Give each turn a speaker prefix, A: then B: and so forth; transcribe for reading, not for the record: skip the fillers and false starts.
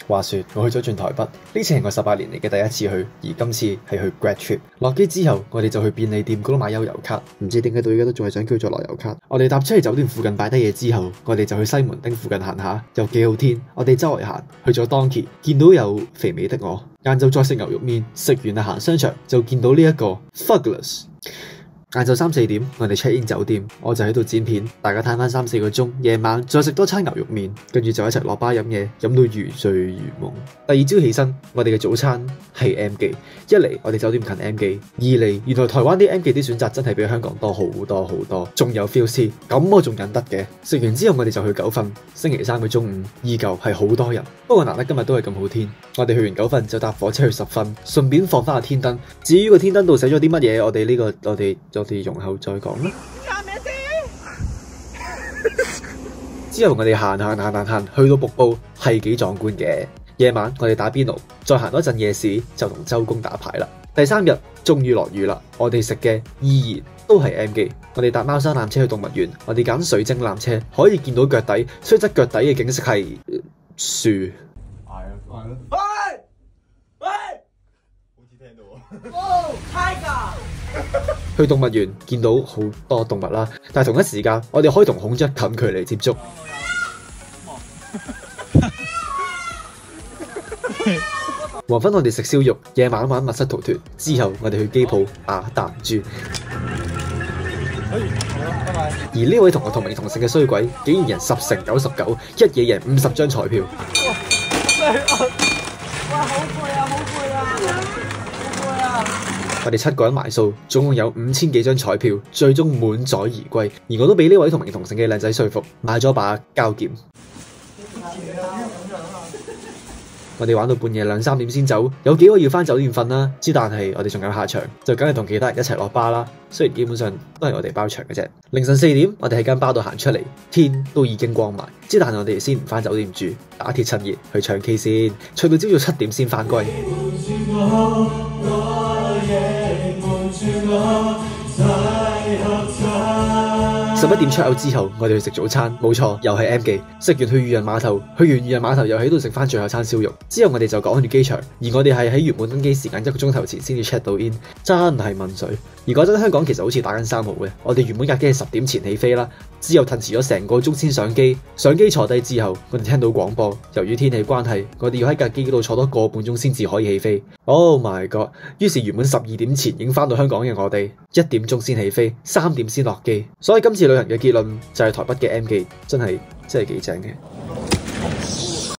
A: 話說我去咗轉台北，呢次係我18年嚟嘅第一次去，而今次係去 grad trip。落機之後，我哋就去便利店嗰度買悠遊卡，唔知點解到而家都仲係想叫做樂悠卡。我哋搭車去酒店附近擺低嘢之後，我哋就去西門町附近行下，又幾好天。我哋周圍行，去咗 Donkey，見到有肥美的我。晏晝再食牛肉麵，食完啦行商場就見到呢一個 Fugless。晏晝3、4點，我哋 check in 酒店，我就喺度剪片，大家攤翻3、4個鐘，夜晚再食多餐牛肉麵，跟住就一齊落巴飲嘢，飲到如醉如夢。第二朝起身，我哋嘅早餐係 M 記，一嚟我哋酒店近 M 記，二嚟原來台灣啲 M 記啲選擇真係比香港多好多好多，仲有 Feel 咁我仲忍得嘅。食完之後我哋就去九份，星期3嘅中午依舊係好多人，不過難得今日都係咁好天，我哋去完九份就搭火車去10分，順便放翻個天燈。至於個天燈度寫咗啲乜嘢，我哋容後再講啦。之後我哋行，去到瀑布係幾壯觀嘅。夜晚我哋打邊爐，再行多陣夜市就同周公打牌啦。第3日終於落雨啦，我哋食嘅依然都係 M 記。我哋搭貓山纜車去動物園，我哋揀水晶纜車，可以見到腳底，雖則腳底嘅景色係樹。去動物園見到好多動物啦，但係同一時間我哋可以同孔雀近距離接觸。黃昏我哋食燒肉，夜晚玩密室逃脫，之後我哋去機鋪打彈珠。而呢位同我同名同姓嘅衰鬼，竟然贏10成99，一嘢贏50張彩票。哇！好攰啊！我哋7個人埋數，總共有5000幾張彩票，最終滿載而歸。而我都俾呢位同名同姓嘅靚仔說服，買咗把膠劍。我哋玩到半夜2、3點先走，有幾個要返酒店瞓啦。之但係我哋仲有下場，就梗係同其他人一齊落巴啦。雖然基本上都係我哋包場嘅啫。凌晨4點，我哋喺間巴度行出嚟，天都已經光埋。之但係我哋先唔返酒店住，打鐵趁熱去唱 K 先，唱到朝早7點先返歸。11點出口之後，我哋去食早餐，冇錯，又係 M 記。食完去漁人碼頭，去完漁人碼頭又喺度食翻最後餐燒肉。之後我哋就趕去機場，而我哋係喺原本登機時間1個鐘頭前先至 check 到 in， 真係問水。而嗰陣香港其實好似打緊3號嘅，我哋原本架機係10點前起飛啦，之後褪遲咗成個鐘先上機。上機坐低之後，我哋聽到廣播，由於天氣關係，我哋要喺架機嗰度坐多個半鐘先至可以起飛。Oh my god！ 於是原本12點前已經翻到香港嘅我哋，1點鐘先起飛，3點先落機。所以今次旅行嘅結論就係台北嘅 M 記真係幾正嘅。